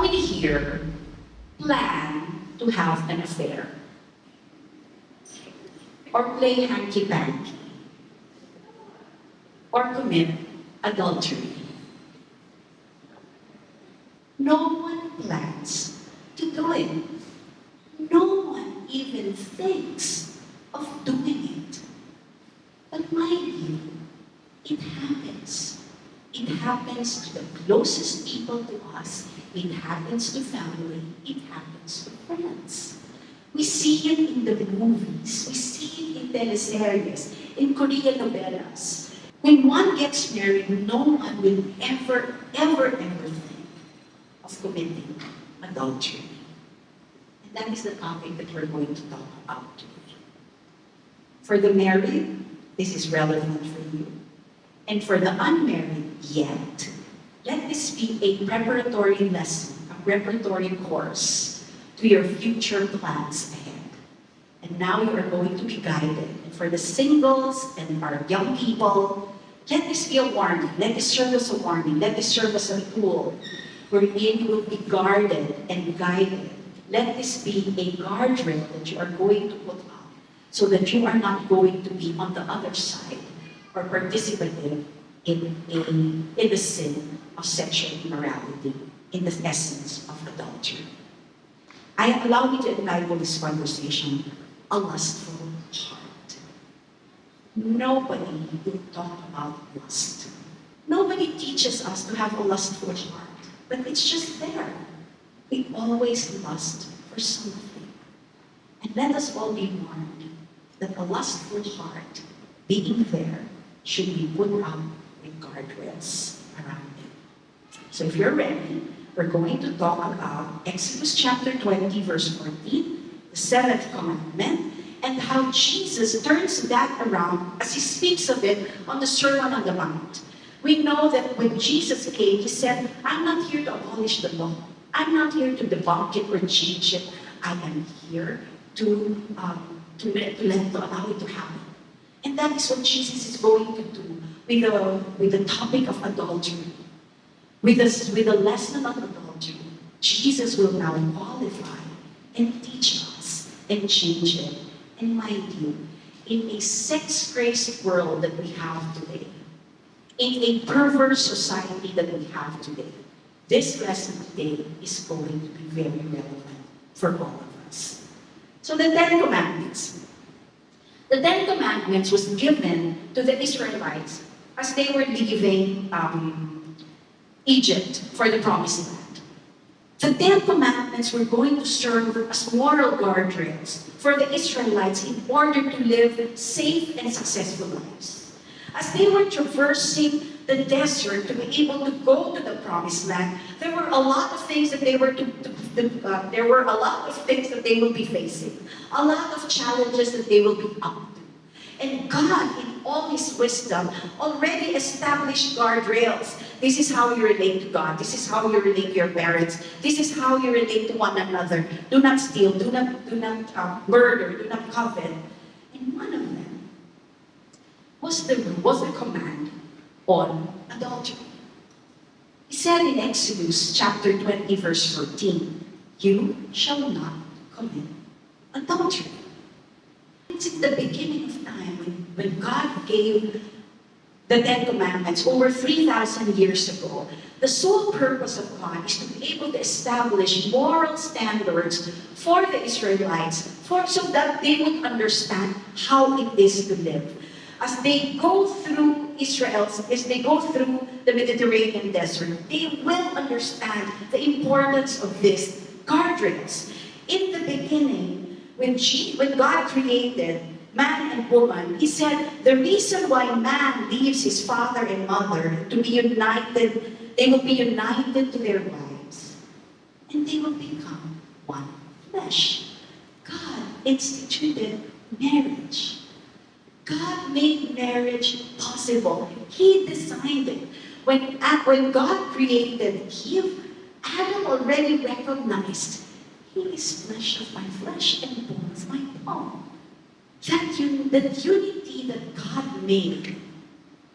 many here plan to have an affair? Or play hanky-panky? Or commit adultery? No one plans to do it. No one even thinks of doing it. But mind you, it happens. It happens to the closest people to us. It happens to family. It happens to friends. We see it in the movies. We see it in teleseries, in Korean novelas. When one gets married, no one will ever think of committing adultery. And that is the topic that we're going to talk about today. For the married, this is relevant for you. And for the unmarried yet, let this be a preparatory lesson, a preparatory course to your future plans ahead. And now you are going to be guided. And for the singles and our young people, let this be a warning. Let this serve as a warning. Let this serve as a tool wherein you will be guarded and guided. Let this be a guardrail that you are going to put up so that you are not going to be on the other side or participative in the sin of sexual immorality, in the essence of adultery. Allow me to entitle this conversation, A Lustful Heart. Nobody will talk about lust. Nobody teaches us to have a lustful heart, but it's just there. We always lust for something. And let us all be warned that a lustful heart, being there, should be put up with guardrails around it. So if you're ready, we're going to talk about Exodus chapter 20, verse 14, the seventh commandment, and how Jesus turns that around as he speaks of it on the Sermon on the Mount. We know that when Jesus came, he said, I'm not here to abolish the law. I'm not here to debunk it or change it. I am here to allow it to happen. And that is what Jesus is going to do with the topic of adultery. With the lesson of adultery, Jesus will now qualify and teach us and change it. And mind you, in a sex-crazed world that we have today, in a perverse society that we have today, this lesson today is going to be very relevant for all of us. So the Ten Commandments. The Ten Commandments was given to the Israelites as they were leaving Egypt for the Promised Land. The Ten Commandments were going to serve as moral guardrails for the Israelites in order to live safe and successful lives. As they were traversing the desert to be able to go to the Promised Land, there were a lot of things that they will be facing, a lot of challenges that they will be up to. And God, in all His wisdom, already established guardrails. This is how you relate to God. This is how you relate to your parents. This is how you relate to one another. Do not steal. Do not murder. Do not covet. And one of them was the command on adultery. He said in Exodus chapter 20, verse 14, you shall not commit adultery. It's at the beginning of time when God gave the Ten Commandments over 3,000 years ago. The sole purpose of God is to be able to establish moral standards for the Israelites so that they would understand how it is to live. As they go through as they go through the Mediterranean desert, they will understand the importance of these guardrails. In the beginning, when God created man and woman, He said the reason why man leaves his father and mother to be united, they will be united to their wives, and they will become one flesh. God instituted marriage. God made marriage possible. He designed it. When God created Eve, Adam already recognized, he is flesh of my flesh and bone of my bone. That unity that God made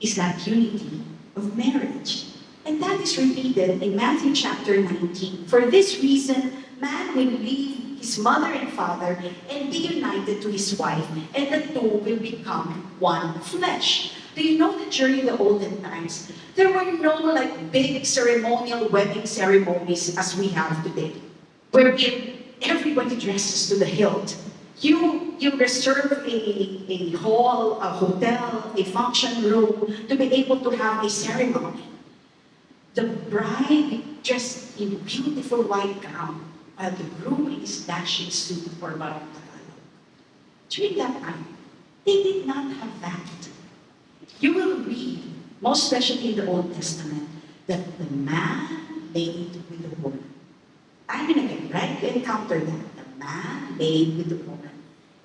is that unity of marriage. And that is repeated in Matthew chapter 19. For this reason, man will leave his mother and father and be united to his wife, and the two will become one flesh. Do you know that during the olden times, there were no like big ceremonial wedding ceremonies as we have today, wherein everybody dresses to the hilt. You reserve a hall, a hotel, a function room to be able to have a ceremony. The bride dressed in beautiful white gown, while the groom is dashing suit for barang Tagalog. During that time, they did not have that. You will read, most especially in the Old Testament, that the man laid with the woman. Time and again, right? You encounter that. The man laid with the woman.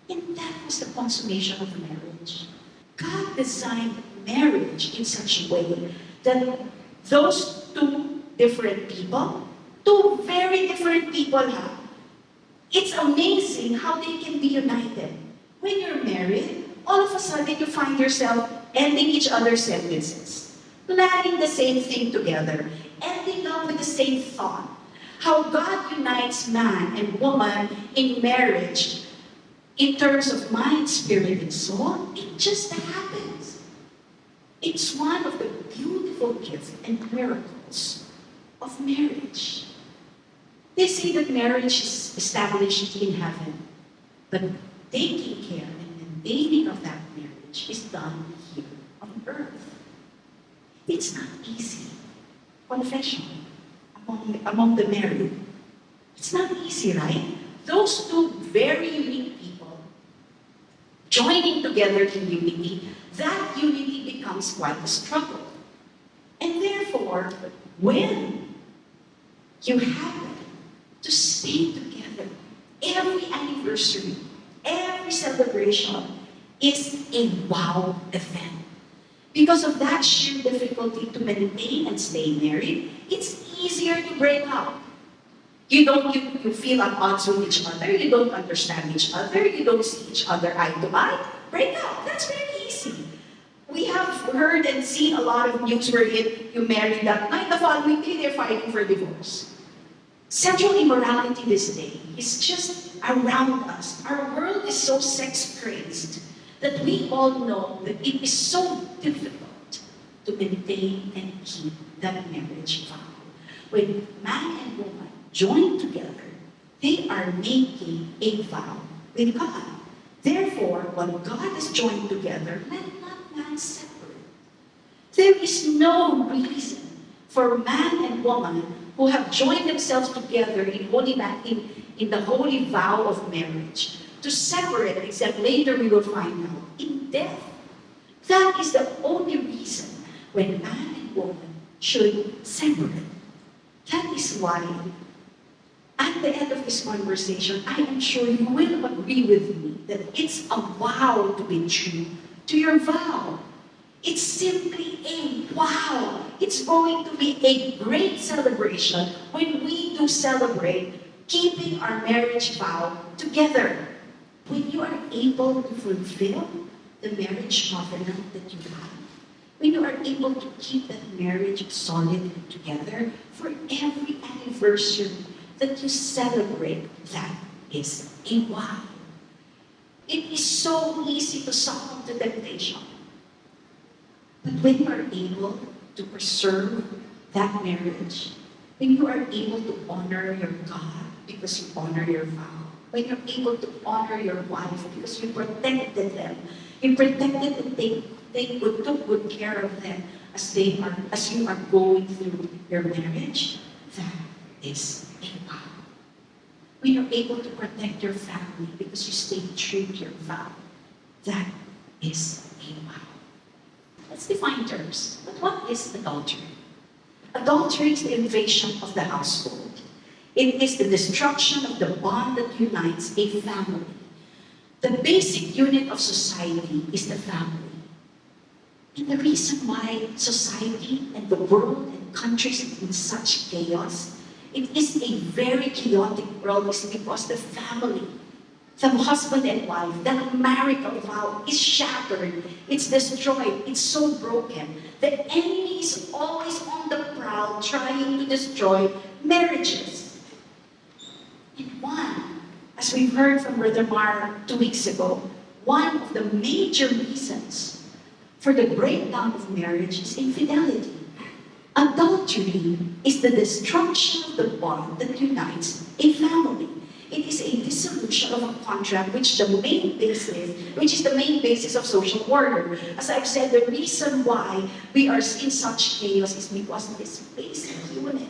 And that was the consummation of marriage. God designed marriage in such a way that those two different people, two very different people, it's amazing how they can be united. When you're married, all of a sudden you find yourself ending each other's sentences, planning the same thing together, ending up with the same thought. How God unites man and woman in marriage in terms of mind, spirit, and soul, it just happens. It's one of the beautiful gifts and miracles of marriage. They say that marriage is established in heaven, but taking care and maintaining of that marriage is done here on earth. It's not easy. Confession among the married. It's not easy, right? Those two very unique people joining together in unity, that unity becomes quite a struggle. And therefore, when you happen to stay together, every anniversary, every celebration is a wow event. Because of that sheer difficulty to maintain and stay married, it's easier to break up. You feel at odds with each other, you don't understand each other, you don't see each other eye to eye. Break up, that's very easy. We have heard and seen a lot of news where you marry that night, the following day they're fighting for divorce. Sexual immorality this day is just around us. Our world is so sex-crazed that we all know that it is so difficult to maintain and keep that marriage vow. When man and woman join together, they are making a vow with God. Therefore, what God has joined together, let not man separate. There is no reason for man and woman who have joined themselves together in the holy vow of marriage to separate, except later we will find out, in death. That is the only reason when man and woman should separate. That is why, at the end of this conversation, I am sure you will agree with me that it's a vow to be true to your vow. It's simply a wow. It's going to be a great celebration when we do celebrate keeping our marriage vow together. When you are able to fulfill the marriage covenant that you have, when you are able to keep that marriage solid and together for every anniversary that you celebrate, that is a wow. It is so easy to succumb to temptation. But when you are able to preserve that marriage, when you are able to honor your God because you honor your vow, when you're able to honor your wife because you protected them, you protected and took good care of them as you are going through your marriage, that is a vow. When you're able to protect your family because you stayed true to your vow, that is a vow. Let's define terms. But what is adultery? Adultery is the invasion of the household. It is the destruction of the bond that unites a family. The basic unit of society is the family. And the reason why society and the world and countries are in such chaos, it is a very chaotic world, is because the family, the husband and wife, that marital vow is shattered, it's destroyed, it's so broken. The enemy is always on the prowl around trying to destroy marriages. And one, as we've heard from Brother Mar 2 weeks ago, one of the major reasons for the breakdown of marriage is infidelity. Adultery is the destruction of the bond that unites a family. It is a dissolution of a contract which is the main basis of social order. As I've said, the reason why we are in such chaos is because this basic unit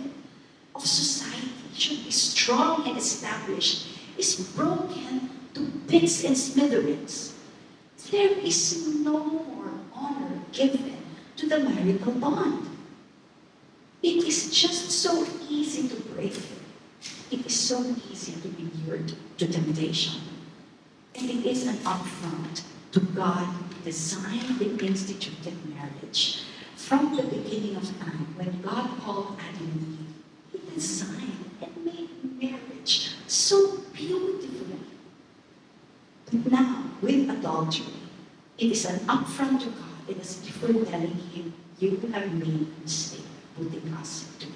of society should be strong and established is broken to bits and smithereens. There is no more honor given to the marital bond. It is just so easy to break. It is so easy to be lured to temptation. And it is an affront to God who designed and instituted marriage. From the beginning of time, when God called Adam and Eve, He designed and made marriage so beautifully. But now, with adultery, it is an affront to God. It is if we're telling Him, you have made a mistake putting us together.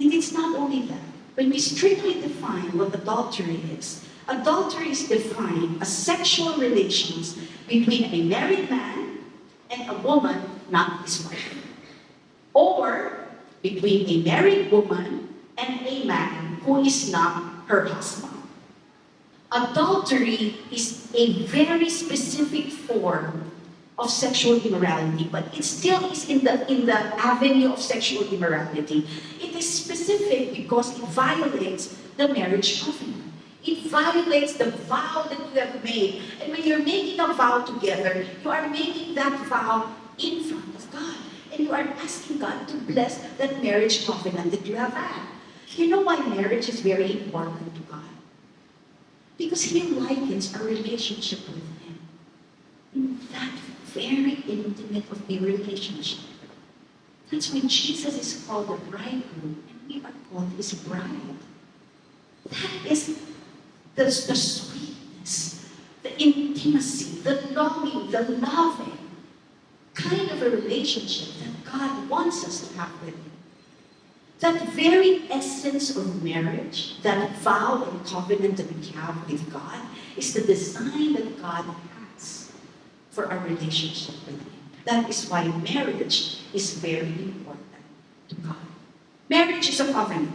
And it's not only that. When we strictly define what adultery is defined as sexual relations between a married man and a woman, not his wife. Or between a married woman and a man who is not her husband. Adultery is a very specific form of sexual immorality, but it still is in the avenue of sexual immorality. It is specific because it violates the marriage covenant. It violates the vow that you have made. And when you're making a vow together, you are making that vow in front of God. And you are asking God to bless that marriage covenant that you have had. You know why marriage is very important to God? Because He likens our relationship with Him in that very intimate of a relationship. That's why Jesus is called the bridegroom and we are called His bride. That is the sweetness, the intimacy, the longing, the loving kind of a relationship that God wants us to have with Him. That very essence of marriage, that vow and covenant that we have with God, is the design that God has for our relationship with Him. That is why marriage is very important to God. Marriage is a covenant.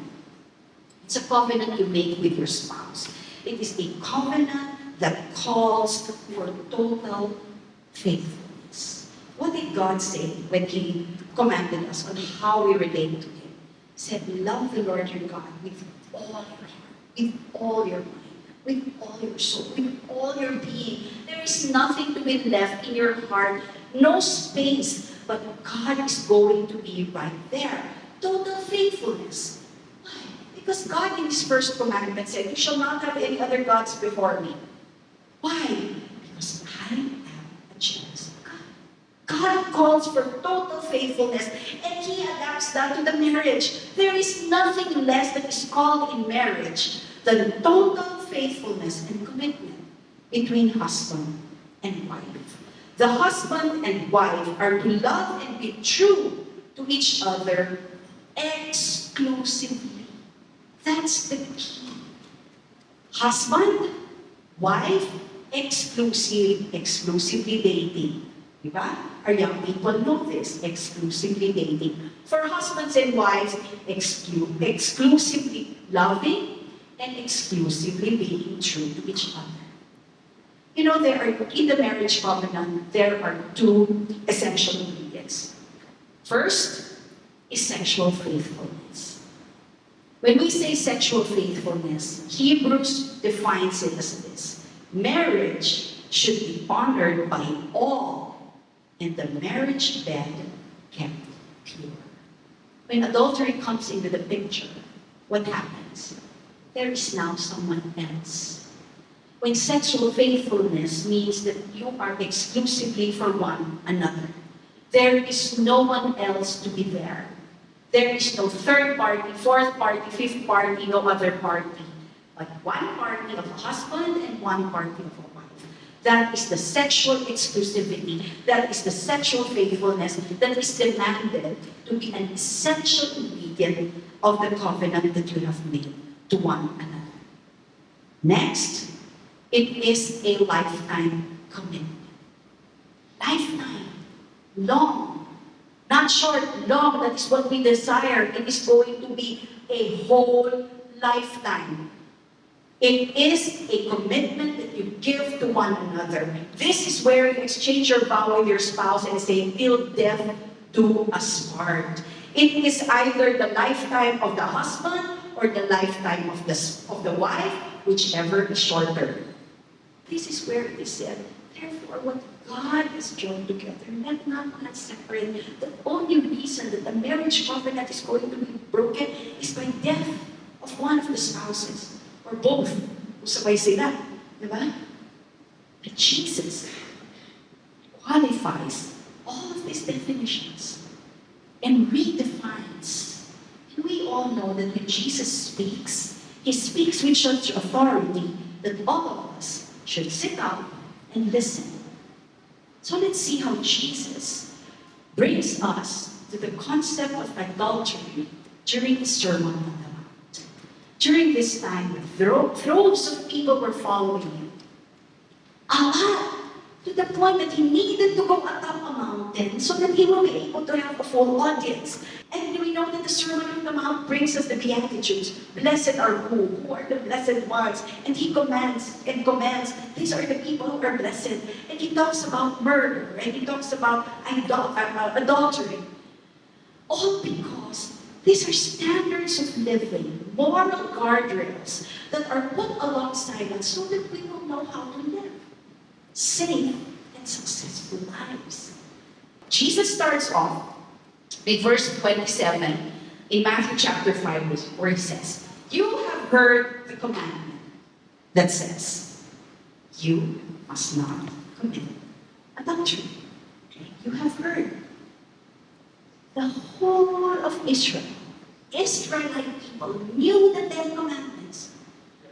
It's a covenant you make with your spouse. It is a covenant that calls for total faithfulness. What did God say when He commanded us on how we relate to Him? He said, love the Lord your God with all your heart, with all your mind, with all your soul, with all your being. There is nothing to be left in your heart, no space, but God is going to be right there. Total faithfulness. Why? Because God in His first commandment said, you shall not have any other gods before me. Why? Because I am a jealous God. God calls for total faithfulness and He adapts that to the marriage. There is nothing less that is called in marriage than total faithfulness and commitment between husband and wife. The husband and wife are to love and be true to each other exclusively. That's the key. Husband, wife, exclusively dating. Diba? Our young people know this, exclusively dating. For husbands and wives, exclusively loving and exclusively being true to each other. You know, in the marriage covenant, there are two essential ingredients. First is sexual faithfulness. When we say sexual faithfulness, Hebrews defines it as this. Marriage should be honored by all, and the marriage bed kept pure. When adultery comes into the picture, what happens? There is now someone else. When sexual faithfulness means that you are exclusively for one another. There is no one else to be there. There is no third party, fourth party, fifth party, no other party. But one party of a husband and one party of a wife. That is the sexual exclusivity. That is the sexual faithfulness that is demanded to be an essential ingredient of the covenant that you have made to one another. Next, it is a lifetime commitment. Lifetime. Long. Not short, long. That is what we desire. It is going to be a whole lifetime. It is a commitment that you give to one another. This is where you exchange your vow with your spouse and say, till death do us part. It is either the lifetime of the husband or the lifetime of the wife, whichever is shorter. This is where it is said, therefore, what God has joined together, let not man separate. The only reason that the marriage covenant is going to be broken is by death of one of the spouses, or both. Usabay sila, di ba? But Jesus qualifies all of these definitions and redefines. And we all know that when Jesus speaks, he speaks with such authority that all of us should sit up and listen. So let's see how Jesus brings us to the concept of adultery during his Sermon on the Mount. During this time, thrones of people were following him. A lot, to the point that he needed to go atop a mountain so that he will be able to have a full audience. And we know that the Sermon on the Mount brings us the Beatitudes. Blessed are who? Who are the blessed ones? And he commands and commands. These are the people who are blessed. And he talks about murder. And he talks about adultery. All because these are standards of living, moral guardrails that are put alongside us so that we will know how to live safe and successful lives. Jesus starts off with verse 27 in Matthew chapter 5, where he says, you have heard the commandment that says, you must not commit adultery. Okay? You have heard. The whole of Israel, Israelite people, knew the 10 commandments.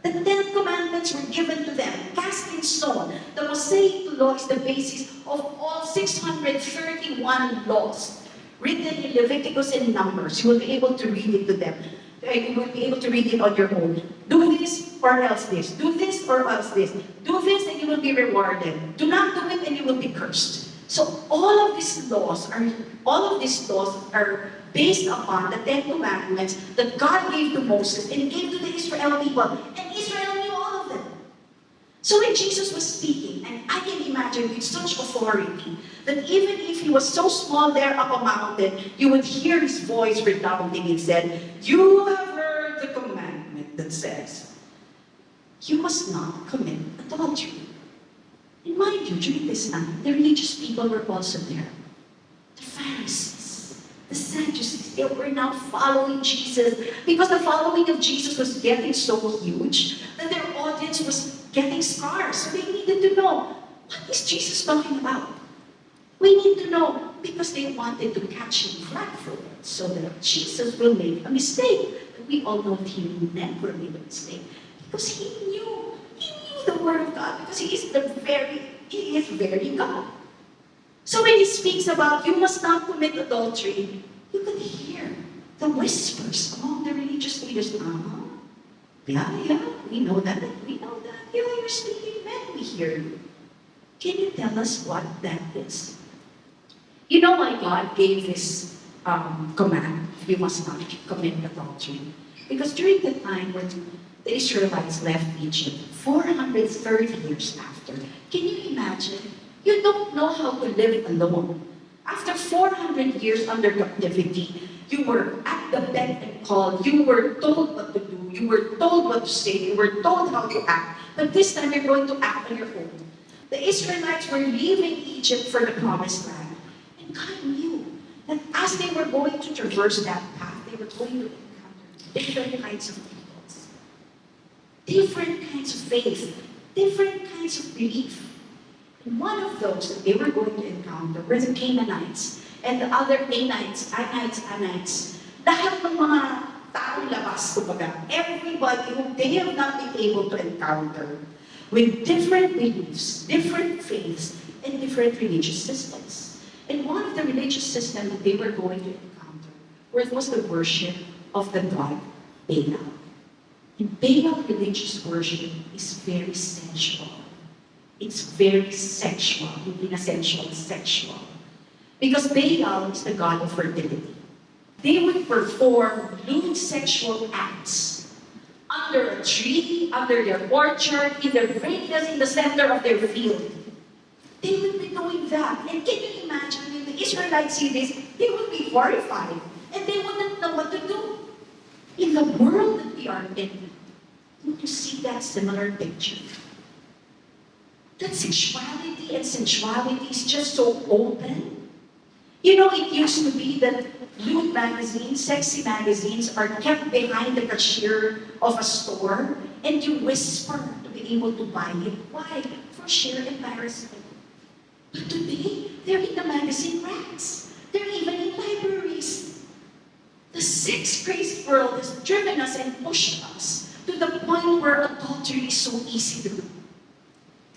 The 10 commandments were given to them, cast in stone. The Mosaic law is the basis of all 631 laws written in Leviticus and Numbers. You will be able to read it to them. You will be able to read it on your own. Do this or else this. Do this or else this. Do this and you will be rewarded. Do not do it and you will be cursed. So all of these laws are based upon the 10 commandments that God gave to Moses and gave to the Israel people. And Israel knew all of them. So when Jesus was speaking, and I can imagine with such authority, that even if he was so small there up a mountain, you would hear his voice resounding and said, you have heard the commandment that says, you must not commit adultery. And mind you, during this time, the religious people were also there. The Pharisees, the Sadducees, they were now following Jesus because the following of Jesus was getting so huge that their audience was getting scarce. So they needed to know, what is Jesus talking about? We need to know because they wanted to catch him flat-footed so that Jesus will make a mistake. But we all know that he never made a mistake because he knew the Word of God because he is very God. So when he speaks about you must not commit adultery, you can hear the whispers among the religious leaders. Yeah, we know that. Yeah, you're speaking men, we hear you. Can you tell us what that is? You know why God gave this command, you must not commit adultery? Because during the time when the Israelites left Egypt, 430 years after, can you imagine? You don't know how to live alone. After 400 years under captivity, you were at the beck and call. You were told what to do. You were told what to say. You were told how to act. But this time, you're going to act on your own. The Israelites were leaving Egypt for the promised land. And God knew that as they were going to traverse that path, they were going to encounter different kinds of peoples, different kinds of faith, different kinds of belief. And one of those that they were going to encounter were the Canaanites and the other Anites. Lahat ng mga taong labas, kumbaga, everybody whom they have not been able to encounter with different beliefs, different faiths, and different religious systems. And one of the religious systems that they were going to encounter was the worship of the god Baal. And Baal religious worship is very sensual. It's very sexual, hindi na sensual, sexual. Because Baal is the god of fertility. They would perform lewd sexual acts under a tree, under their orchard, in their greatness, in the center of their field. They would be doing that. And can you imagine when the Israelites see this, they would be horrified. And they wouldn't know what to do. In the world that we are in, don't you see that similar picture? That sexuality and sensuality is just so open. You know, it used to be that lewd magazines, sexy magazines are kept behind the cashier of a store and you whisper to be able to buy it. Why? For sheer embarrassment. But today, they're in the magazine racks. They're even in libraries. The sex-crazed world has driven us and pushed us to the point where adultery is so easy to do.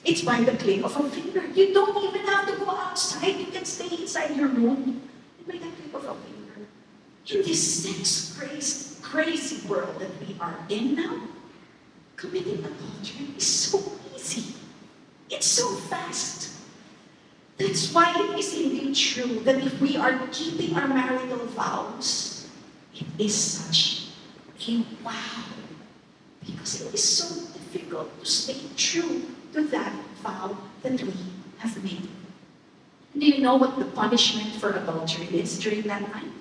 It's by the click of a finger. You don't even have to go outside. You can stay inside your room. And by the click of a finger. In this sex-crazed, crazy world that we are in now, committing adultery is so easy. It's so fast. That's why it is indeed true that if we are keeping our marital vows, it is such a wow. Because it is so difficult to stay true to that vow that we have made. Do you know what the punishment for adultery is during that time?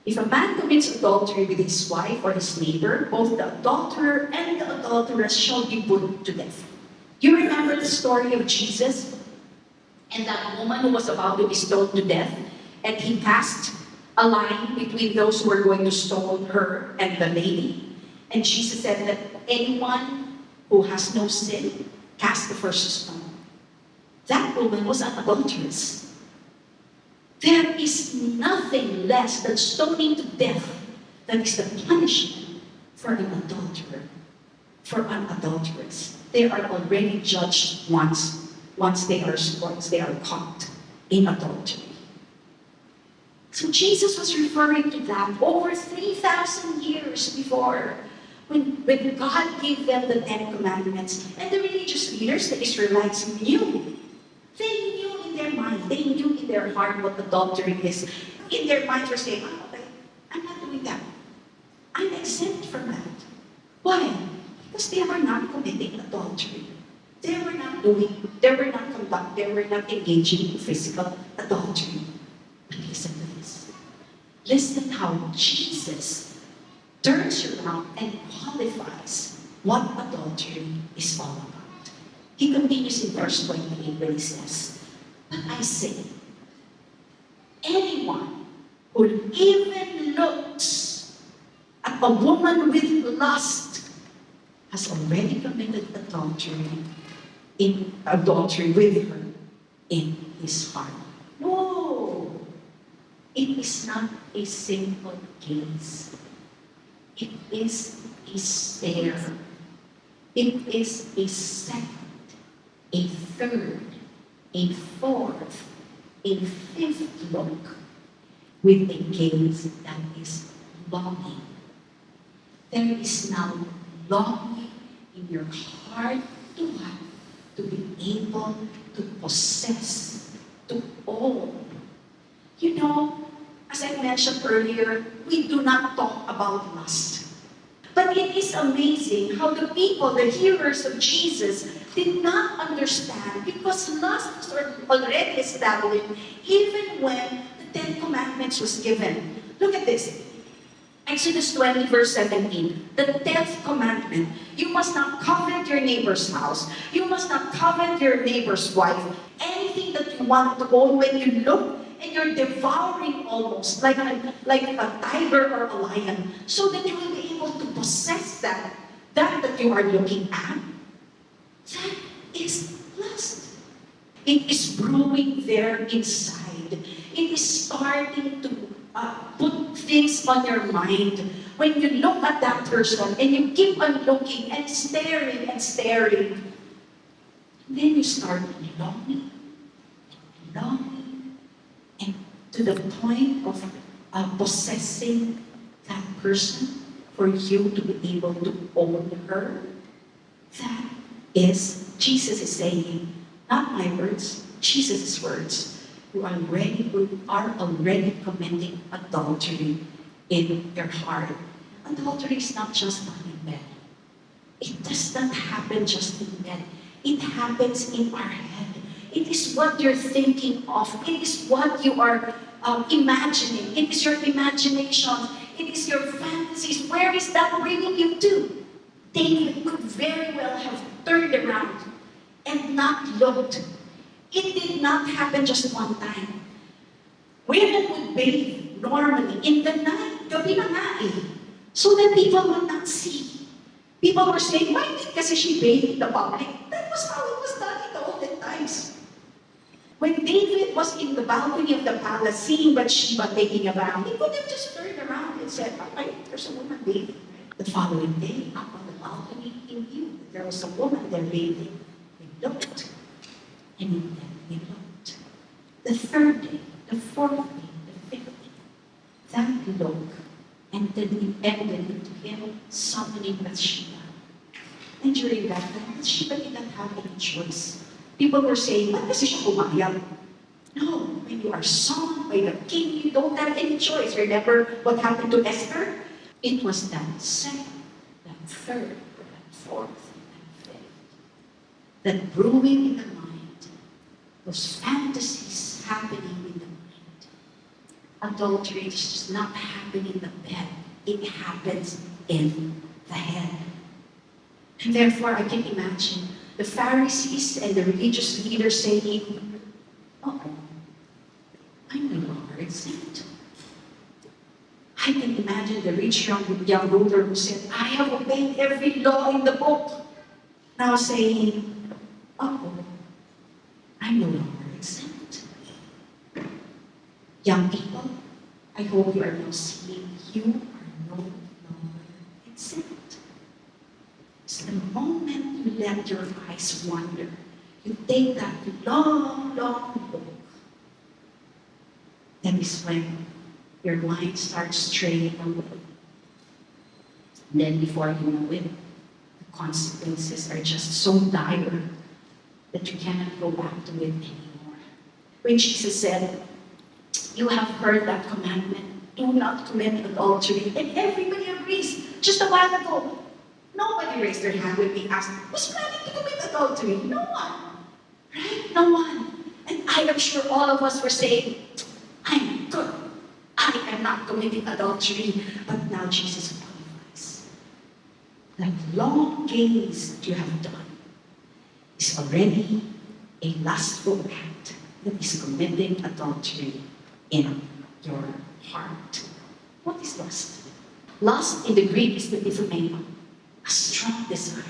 If a man commits adultery with his wife or his neighbor, both the adulterer and the adulteress shall be put to death. You remember the story of Jesus and that woman who was about to be stoned to death, and he passed a line between those who were going to stone her and the lady. And Jesus said that anyone who has no sin, cast the first stone. That woman was an adulteress. There is nothing less than stoning to death that is the punishment for an adulterer, for an adulteress. They are already judged once they are caught in adultery. So Jesus was referring to that over 3,000 years before, when God gave them the 10 Commandments, and the religious leaders, the Israelites, knew. They knew in their mind, they knew in their heart what adultery is. In their minds were saying, oh, okay, I'm not doing that. I'm exempt from that. Why? Because they were not committing adultery. They were not engaging in physical adultery. But listen to this. Listen how Jesus turns around and qualifies what adultery is all about. He continues in verse 28 where he says, but I say, anyone who even looks at a woman with lust has already committed adultery with her in his heart. No! It is not a simple gaze. It is a stare. It is a second, a third, a fourth, a fifth look with a gaze that is longing. There is now longing in your heart to be able to possess, to own. You know, as I mentioned earlier, we do not talk about lust. But it is amazing how the people, the hearers of Jesus, did not understand because lust was already established even when the 10 Commandments was given. Look at this. Exodus 20 verse 17, the 10th commandment, you must not covet your neighbor's house. You must not covet your neighbor's wife. Anything that you want to own, when you look and you're devouring almost like a tiger or a lion, so that you will be able to possess that you are looking at. That is lust. It is brewing there inside. It is starting to put things on your mind. When you look at that person and you keep on looking and staring, Then you start longing, longing, and to the point of possessing that person for you to be able to own her. That is, Jesus is saying, not my words, Jesus' words. You are already committing adultery in your heart. Adultery is not just done in bed. It does not happen just in bed. It happens in our head. It is what you're thinking of. It is what you are imagining. It is your imagination. It is your fantasies. Where is that bringing you to? David could very well have turned around and not looked. It did not happen just one time. Women would bathe normally in the night, gabi na nga eh, so that people would not see. People were saying, why did kasi she bathe in the public? That was how it was done in the olden times. When David was in the balcony of the palace, seeing Bathsheba taking a bath, he could have just turned around and said, okay, there's a woman bathing. The following day, up on the balcony, he knew that there was a woman there bathing. He looked, and he looked. The third day, the fourth day, the fifth day, that look, and then it ended into him summoning Bathsheba. And during that time, Bathsheba did not have any choice. People were saying, ba't kasi siya pumayag? No, when you are summoned by the king, you don't have any choice. Remember what happened to Esther? It was that second, that third, that fourth, that fifth, that brewing in the mind, those fantasies happening in the mind. Adultery is just not happening in the bed. It happens in the head. And therefore, I can imagine the Pharisees and the religious leaders saying, oh, I'm no longer exempt. I can imagine the rich young ruler who said, I have obeyed every law in the book. Now saying, oh, I'm no longer exempt. Young people, I hope you are now seeing you are no longer exempt. It's the moment you let your eyes wander, you take that long, long look. That is when your mind starts straying away. And then before you know it, the consequences are just so dire that you cannot go back to it anymore. When Jesus said, you have heard that commandment, do not commit adultery, and everybody agrees. Just a while ago, nobody raised their hand when we asked, who's planning to commit adultery? No one. Right? No one. And I am sure all of us were saying, I'm good. I am not committing adultery. But now Jesus qualifies. That long gaze that you have done is already a lustful act that is committing adultery in your heart. What is lust? Lust in the Greek is the different, a strong desire,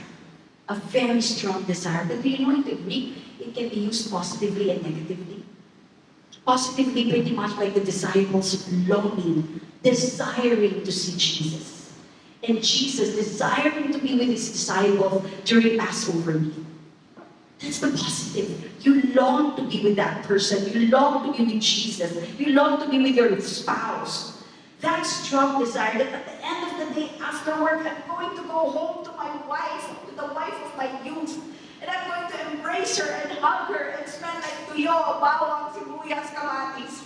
a very strong desire. But do you know in the Greek, it can be used positively and negatively. Positively, pretty much like the disciples longing, desiring to see Jesus. And Jesus desiring to be with his disciples during Passover meal. That's the positive. You long to be with that person. You long to be with Jesus. You long to be with your spouse. That strong desire that at the end of the day, after work, I'm going to go home to my wife, to the wife of my youth. And I'm going to embrace her and hug her and smell like tuyo, bawang, sibuyas, kamatis.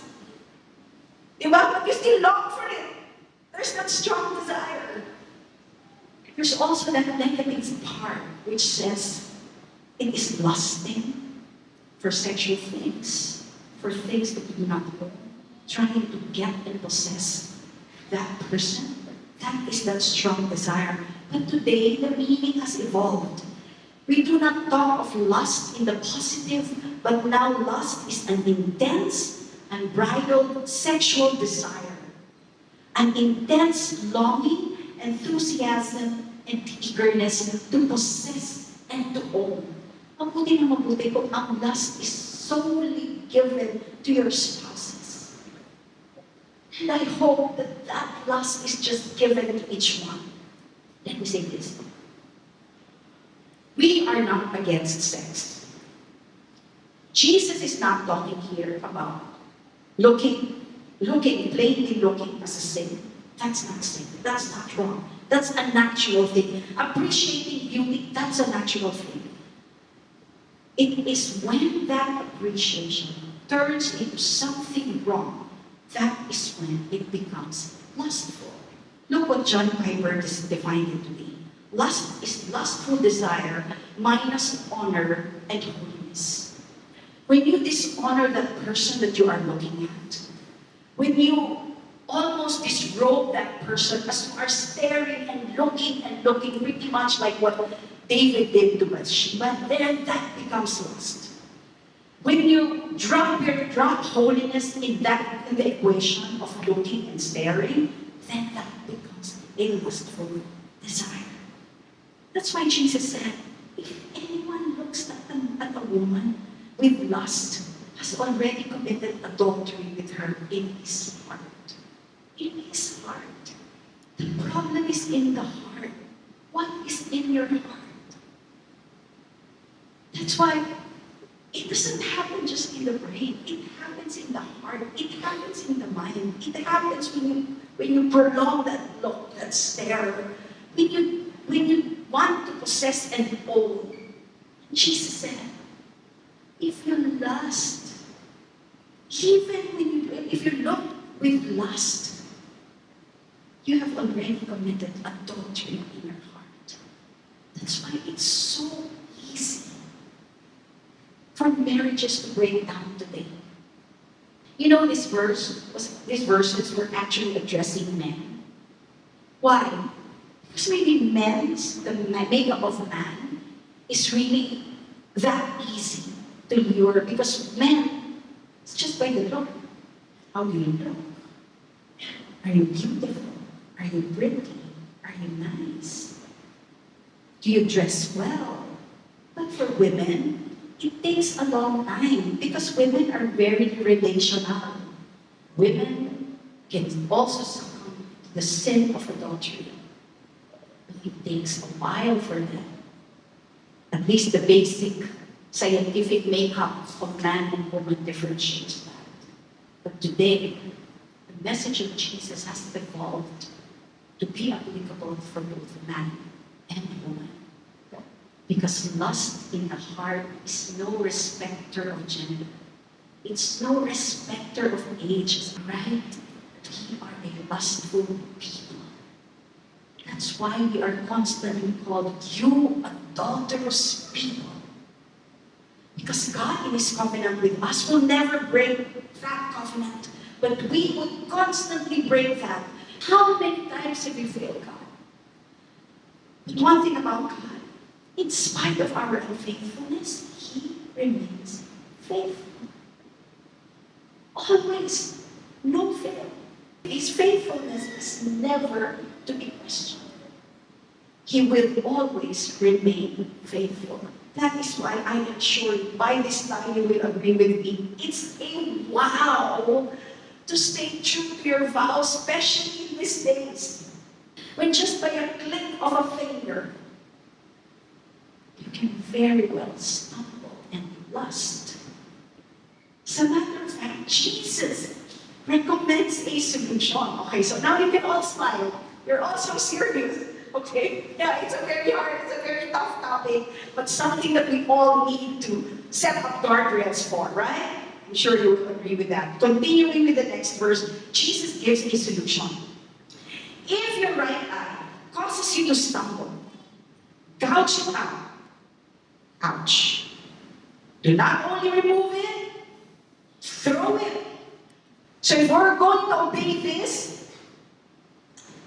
Diba? But you still long for it. There's that strong desire. There's also that negative part which says it is lusting for sexual things, for things that you do not own, trying to get and possess that person. That is that strong desire. But today, the meaning has evolved. We do not talk of lust in the positive, but now lust is an intense, unbridled sexual desire. An intense longing, enthusiasm, and eagerness to possess and to own. Mabuti na mabuti kung ang lust is solely given to your spouses. And I hope that that lust is just given to each one. Let me say this. We are not against sex. Jesus is not talking here about looking, plainly looking as a sin. That's not sin. That's not wrong. That's a natural thing. Appreciating beauty, that's a natural thing. It is when that appreciation turns into something wrong, that is when it becomes lustful. Look what John Piper defined it to be. Lust is lustful desire minus honor and holiness. When you dishonor that person that you are looking at, when you almost disrobe that person as you are staring and looking, pretty much like what David did to Bathsheba, then that becomes lust. When you drop holiness in the equation of looking and staring, then that becomes a lustful desire. That's why Jesus said, if anyone looks at a woman with lust, has already committed adultery with her in his heart. In his heart. The problem is in the heart. What is in your heart? That's why it doesn't happen just in the brain. It happens in the heart. It happens in the mind. It happens when you prolong that look, that stare. When you want to possess and own. Jesus said, if you lust, if you look with lust, you have already committed adultery in your heart. That's why it's so easy for marriages to break down today. You know, these verses were actually addressing men. Why? Because maybe the makeup of man is really that easy to lure, because men, it's just by the look. How do you look? Are you beautiful? Are you pretty? Are you nice? Do you dress well? But for women, it takes a long time because women are very relational. Women can also succumb to the sin of adultery. But it takes a while for them. At least the basic scientific makeup of man and woman differentiates that. But today, the message of Jesus has evolved to be applicable for both man and woman. Because lust in the heart is no respecter of gender. It's no respecter of age, right? We are a lustful people. That's why we are constantly called, you adulterous people. Because God in His covenant with us will never break that covenant. But we would constantly break that. How many times have we failed God? But one thing about God, in spite of our unfaithfulness, He remains faithful. Always, no fail. His faithfulness is never to be questioned. He will always remain faithful. That is why I am sure by this time you will agree with me. It's a wow to stay true to your vows, especially in these days. When just by a click of a finger, you can very well stumble and lust. As a matter of fact, Jesus recommends a solution. Okay, so now you can all smile. You're all so serious. Okay? Yeah, it's a very hard, it's a very tough topic, but something that we all need to set up guardrails for, right? I'm sure you will agree with that. Continuing with the next verse, Jesus gives a solution. If your right eye causes you to stumble, gouge it out. Ouch. Do not only remove it, throw it. So if we're going to obey this,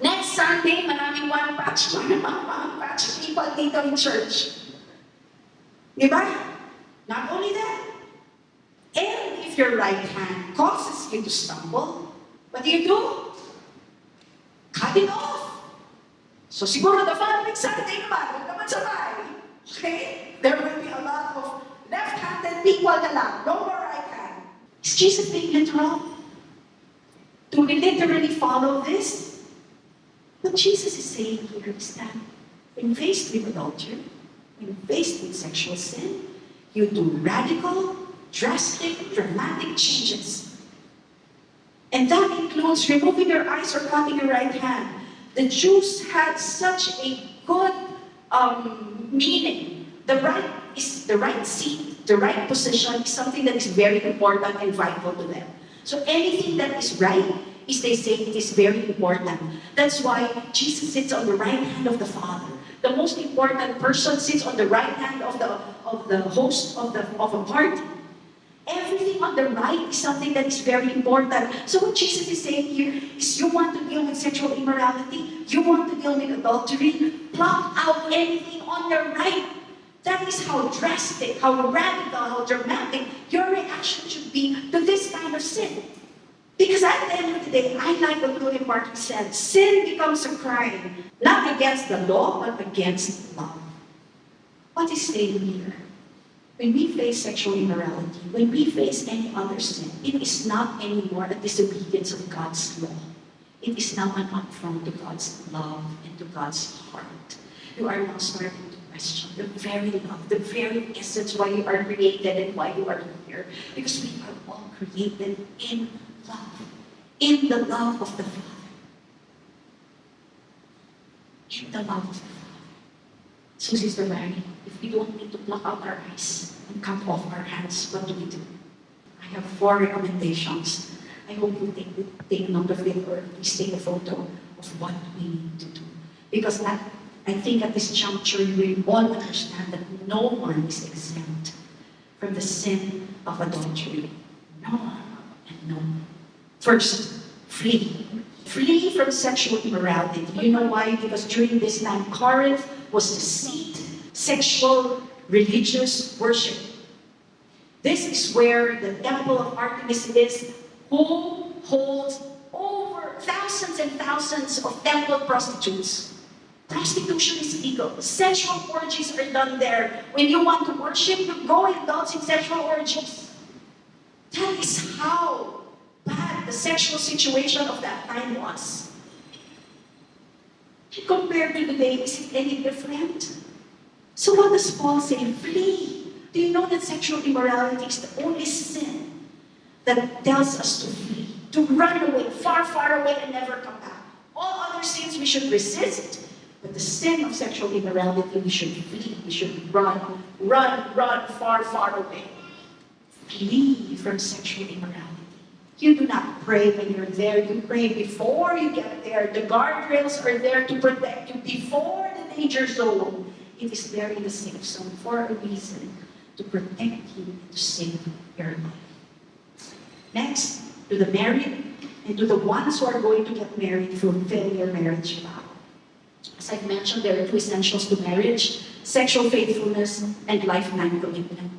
next Sunday, maraming one patch people dito in church. Diba? Not only that, and if your right hand causes you to stumble, what do? Cut it off. So siguro the following Sunday naman, huwag naman sabay. Okay? There will be a lot of left-handed people na lang. No more right hand. Is Jesus being literal? Do we literally follow this? What Jesus is saying here is that when faced with adultery, when faced with sexual sin, you do radical, drastic, dramatic changes. And that includes removing your eyes or cutting your right hand. The Jews had such a good meaning. The right seat, the right position is something that is very important and vital to them. So anything that is right is, they say, it is very important. That's why Jesus sits on the right hand of the Father. The most important person sits on the right hand of the host of a party. Everything on the right is something that is very important. So what Jesus is saying here is, you want to deal with sexual immorality, you want to deal with adultery, pluck out anything on the right. That is how drastic, how radical, how dramatic your reaction should be to this kind of sin. Because at the end of the day, I like what William Barclay said, sin becomes a crime, not against the law, but against love. What is saying here? When we face sexual immorality, when we face any other sin, it is not anymore a disobedience of God's law. It is now an affront to God's love and to God's heart. You are now starting to question the very love, the very essence why you are created and why you are here. Because we are all created in love, in the love of the Father. In the love of the Father. So, Sister Mary, if we don't need to pluck out our eyes and cut off our hands, what do we do? I have 4 recommendations. I hope you take note of it, or please take a photo of what we need to do. Because I think at this juncture, we all understand that no one is exempt from the sin of adultery. No one and no one. First, flee. Flee from sexual immorality. You know why? Because during this time, Corinth was the seat, sexual, religious worship. This is where the temple of Artemis is, who holds over thousands and thousands of temple prostitutes. Prostitution is legal. Sexual orgies are done there. When you want to worship, you go indulge in sexual orgies. That is how bad the sexual situation of that time was. Compared to today, is it any different? So what does Paul say? Flee. Do you know that sexual immorality is the only sin that tells us to flee, to run away, far, far away and never come back? All other sins we should resist, but the sin of sexual immorality we should flee, we should run, far, far away. Flee from sexual immorality. You do not pray when you're there, you pray before you get there. The guardrails are there to protect you before the danger zone. It is there in the safe zone for a reason, to protect you and to save your life. Next, to the married and to the ones who are going to get married, fulfill your marriage vow. As I've mentioned, there are 2 essentials to marriage: sexual faithfulness and lifetime commitment.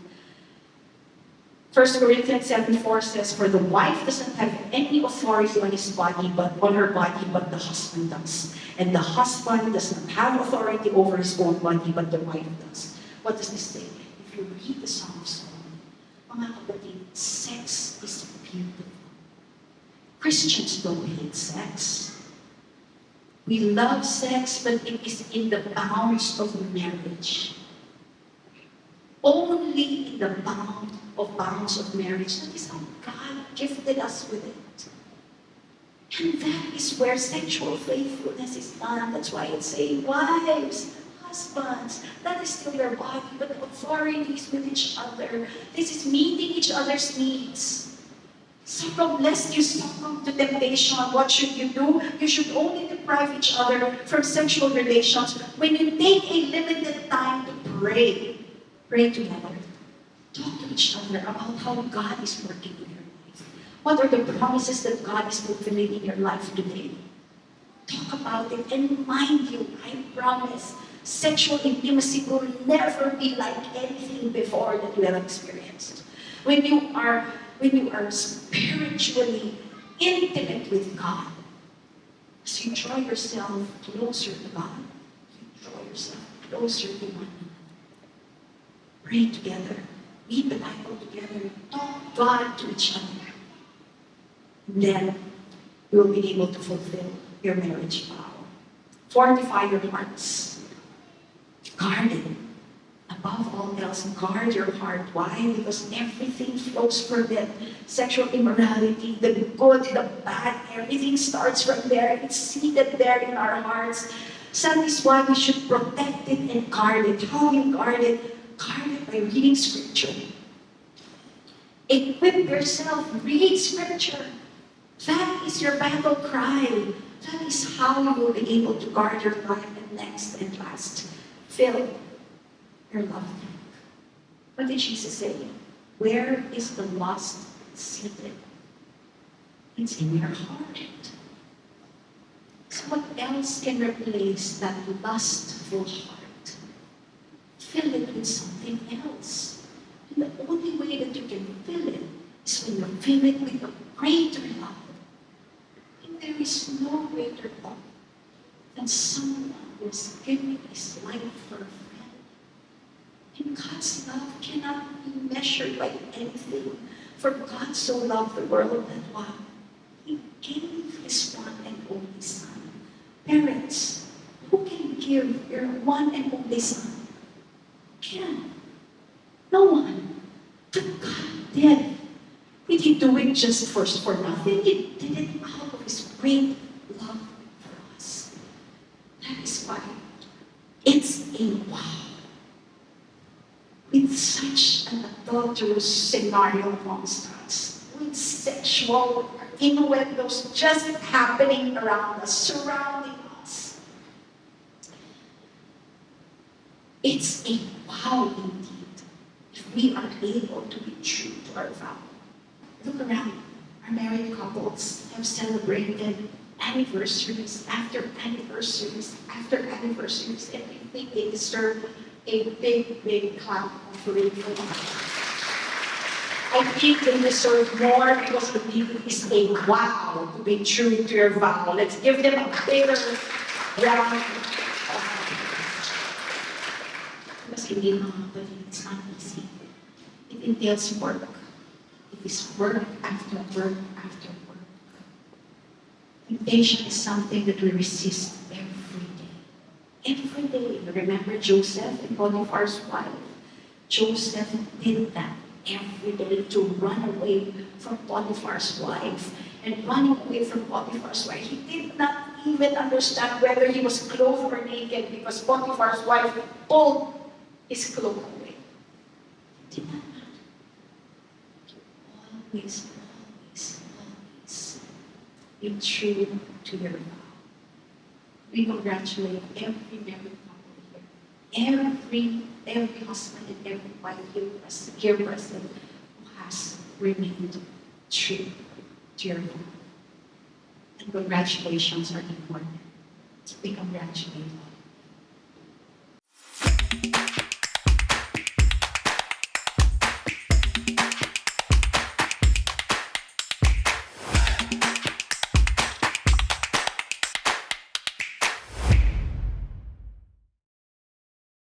1 Corinthians 7:4 says, for the wife doesn't have any authority on her body, but the husband does. And the husband does not have authority over his own body, but the wife does. What does this say? If you read the Song of Solomon, mga kapatid, sex is beautiful. Christians don't hate sex. We love sex, but it is in the bounds of marriage. Only in the bounds of marriage. That is how God gifted us with it. And that is where sexual faithfulness is done. That's why it's saying, wives, husbands, that is still your body, but the authorities with each other. This is meeting each other's needs. So lest you succumb to temptation, what should you do? You should only deprive each other from sexual relations when you take a limited time to pray. Pray together. Talk to each other about how God is working in your life. What are the promises that God is fulfilling in your life today? Talk about it, and mind you, I promise, sexual intimacy will never be like anything before that you have experienced. When you are spiritually intimate with God, as you draw yourself closer to God, you draw yourself closer to one another. Pray together, read the Bible together, talk God to each other. Then you will be able to fulfill your marriage vow. Fortify your hearts. Guard it above all else, guard your heart. Why? Because everything flows from it. Sexual immorality, the good, the bad, everything starts from there. It's seated there in our hearts. So that is why we should protect it and guard it. How you guard it? Guard it by reading scripture. Equip yourself, read scripture. That is your battle cry. That is how you will be able to guard your life. And next and last, fill your love tank. What did Jesus say? Where is the lust seated? It's in your heart. So what else can replace that lustful heart? Fill it with something else. And the only way that you can fill it is when you fill it with a greater love. And there is no greater love than someone who is giving his life for a friend. And God's love cannot be measured by anything. For God so loved the world that wow, He gave His one and only Son. Parents, who can give your one and only Son? Who can? No one. But God did. Did He do it just for nothing? He did it out of His great love for us. That is why it's a wow. With such an adulterous scenario amongst us, with sexual innuendos just happening around us, surrounding us. It's a wow indeed if we are able to be true to our vow. Look around. Our married couples have celebrated anniversaries after anniversaries after anniversaries, and I think they deserve a big, big clap of radio. I think they deserve more because it is a wow to be true to your vow. Let's give them a bigger round of applause. Because hindi makakabali, it's not easy. It entails work. It is work after work after work. Temptation is something that we resist every day. Every day. Remember Joseph and Potiphar's wife? Joseph did that every day to run away from Potiphar's wife. And running away from Potiphar's wife, he did not even understand whether he was clothed or naked because Potiphar's wife pulled his cloak away. It did not matter. You always be true to your vow. We congratulate every married couple here. Every husband and every wife here present who has remained true to your vow. And congratulations are important. We congratulate all.